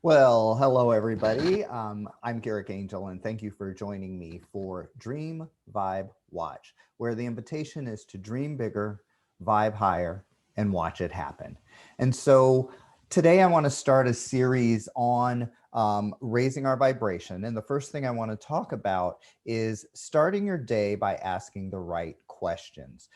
Well, hello everybody. I'm Gerrick Angel, and thank you for joining me for Dream Vibe Watch, where the invitation is to dream bigger, vibe higher, and watch it happen. And so today I want to start a series on raising our vibration. And the first thing I want to talk about is starting your day by asking the right questions.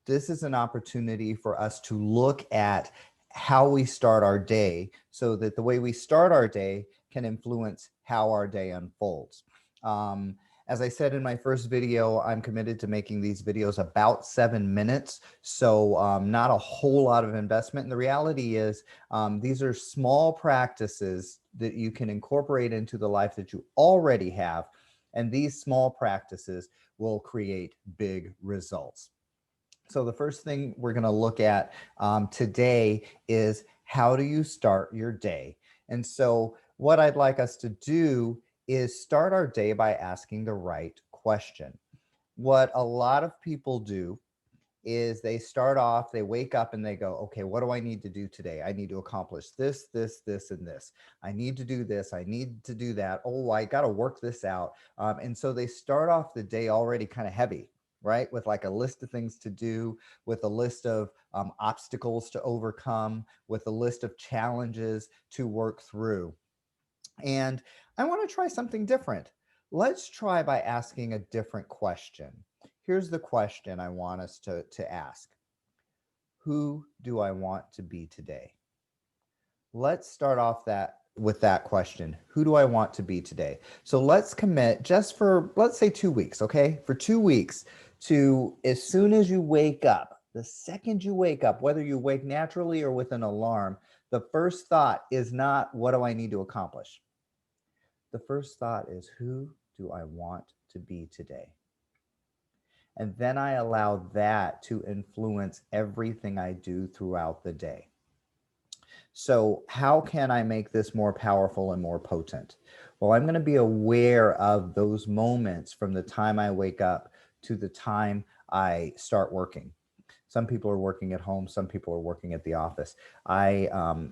This is an opportunity for us to look at how we start our day so that the way we start our day can influence how our day unfolds. Um, as I said in my first video, I'm committed to making these videos about 7 minutes. So not a whole lot of investment. And the reality is these are small practices that you can incorporate into the life that you already have. And these small practices will create big results. So the first thing we're going to look at today is how do you start your day? And so what I'd like us to do is start our day by asking the right question. What a lot of people do is they start off, they wake up and they go, okay, what do I need to do today? I need to accomplish this, this, this, and this. I need to do this. I need to do that. Oh, I got to work this out. And so they start off the day already kind of heavy, right? With like a list of things to do, with a list of obstacles to overcome, with a list of challenges to work through. And I want to try something different. Let's try by asking a different question. Here's the question I want us to ask. Who do I want to be today? Let's start off with that question. Who do I want to be today? So let's commit just for, let's say 2 weeks, okay? For 2 weeks to, as soon as you wake up, the second you wake up, whether you wake naturally or with an alarm, the first thought is not, what do I need to accomplish? The first thought is, who do I want to be today? And then I allow that to influence everything I do throughout the day. So how can I make this more powerful and more potent? Well, I'm going to be aware of those moments from the time I wake up to the time I start working. Some people are working at home. Some people are working at the office. I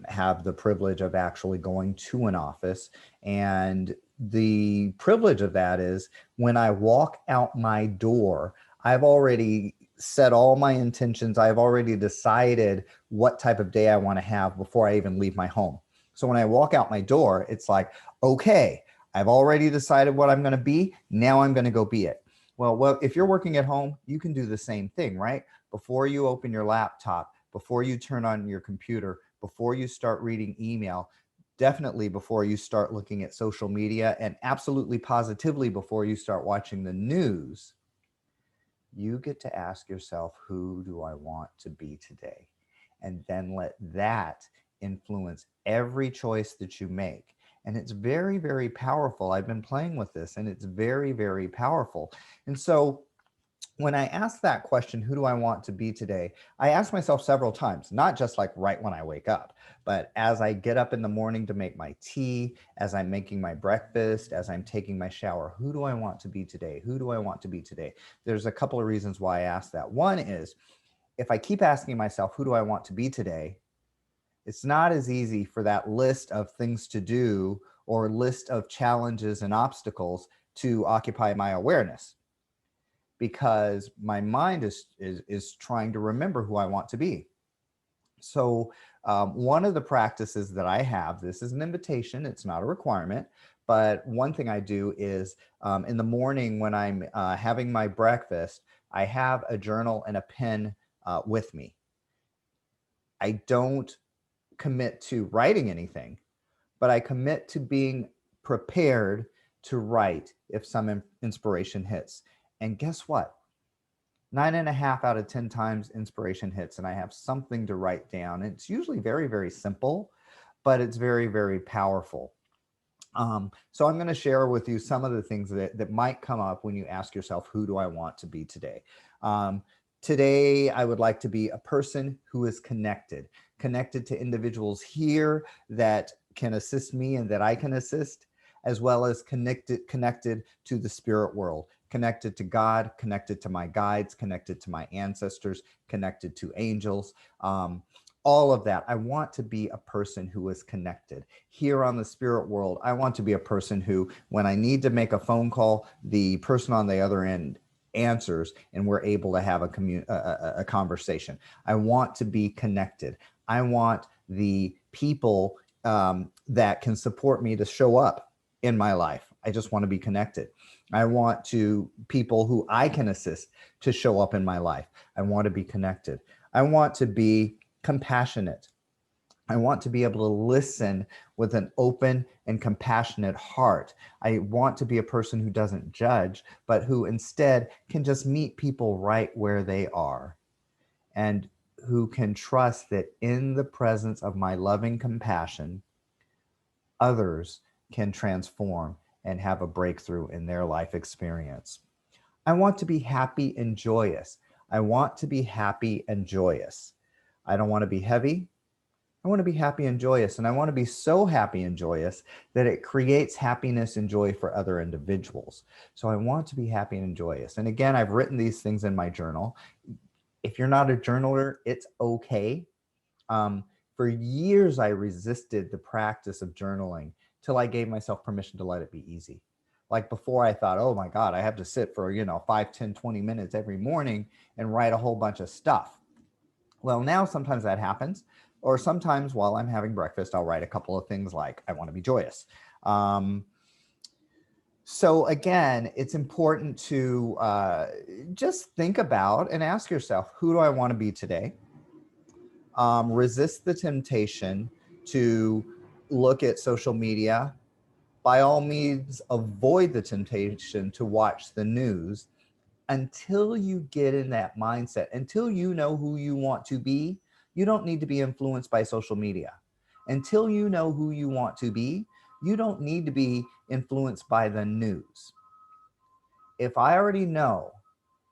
have the privilege of actually going to an office. And the privilege of that is when I walk out my door, I've already set all my intentions. I've already decided what type of day I want to have before I even leave my home. So when I walk out my door, it's like, okay, I've already decided what I'm going to be. Now I'm going to go be it. Well, if you're working at home, you can do the same thing, right? Before you open your laptop, before you turn on your computer, before you start reading email, definitely before you start looking at social media, and absolutely positively before you start watching the news, you get to ask yourself, who do I want to be today? And then let that influence every choice that you make. And it's very, very powerful. I've been playing with this and it's very, very powerful. And so when I ask that question, who do I want to be today? I ask myself several times, not just like right when I wake up, but as I get up in the morning to make my tea, as I'm making my breakfast, as I'm taking my shower, who do I want to be today? Who do I want to be today? There's a couple of reasons why I ask that. One is if I keep asking myself, who do I want to be today? It's not as easy for that list of things to do or list of challenges and obstacles to occupy my awareness, because my mind is trying to remember who I want to be. So one of the practices that I have, this is an invitation, it's not a requirement, but one thing I do is in the morning when I'm having my breakfast, I have a journal and a pen with me. I don't commit to writing anything, but I commit to being prepared to write if some inspiration hits. And guess what? 9.5 out of 10 times inspiration hits and I have something to write down. It's usually very, very simple, but it's very, very powerful. So I'm going to share with you some of the things that might come up when you ask yourself, who do I want to be today? Today, I would like to be a person who is connected to individuals here that can assist me and that I can assist, as well as connected to the spirit world, connected to God, connected to my guides, connected to my ancestors, connected to angels. all of that. I want to be a person who is connected. Here on the spirit world, I want to be a person who, when I need to make a phone call, the person on the other end answers and we're able to have a conversation. I want to be connected. I want the people that can support me to show up in my life. I just want to be connected. I want to people who I can assist to show up in my life. I want to be connected. I want to be compassionate. I want to be able to listen with an open and compassionate heart. I want to be a person who doesn't judge, but who instead can just meet people right where they are, and who can trust that in the presence of my loving compassion, others can transform and have a breakthrough in their life experience. I want to be happy and joyous. I want to be happy and joyous. I don't want to be heavy. I want to be happy and joyous. And I want to be so happy and joyous that it creates happiness and joy for other individuals. So I want to be happy and joyous. And again, I've written these things in my journal. If you're not a journaler, it's okay. For years, I resisted the practice of journaling till I gave myself permission to let it be easy. Like before, I thought, oh my God, I have to sit for, 5, 10, 20 minutes every morning and write a whole bunch of stuff. Well, now sometimes that happens. Or sometimes while I'm having breakfast, I'll write a couple of things like, I want to be joyous. So again, it's important to just think about and ask yourself, who do I want to be today? Resist the temptation to look at social media. By all means, avoid the temptation to watch the news until you get in that mindset, until you know who you want to be. You don't need to be influenced by social media. Until you know who you want to be, you don't need to be influenced by the news. If I already know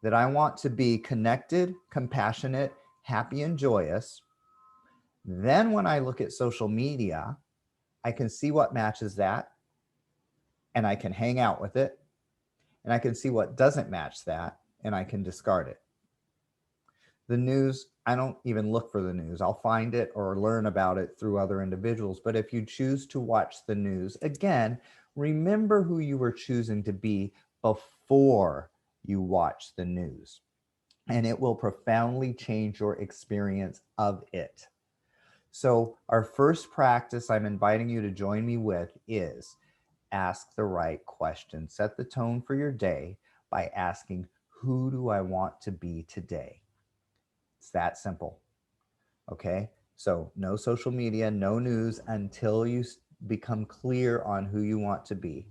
that I want to be connected, compassionate, happy, and joyous, then when I look at social media, I can see what matches that, and I can hang out with it, and I can see what doesn't match that, and I can discard it. The news, I don't even look for the news. I'll find it or learn about it through other individuals. But if you choose to watch the news, again, remember who you were choosing to be before you watch the news, and it will profoundly change your experience of it. So our first practice I'm inviting you to join me with is ask the right question. Set the tone for your day by asking, who do I want to be today? It's that simple. Okay. So no social media, no news until you become clear on who you want to be.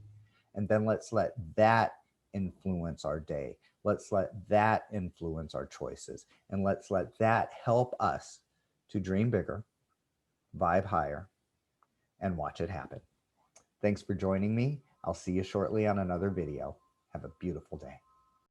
And then let's let that influence our day. Let's let that influence our choices. And let's let that help us to dream bigger, vibe higher, and watch it happen. Thanks for joining me. I'll see you shortly on another video. Have a beautiful day.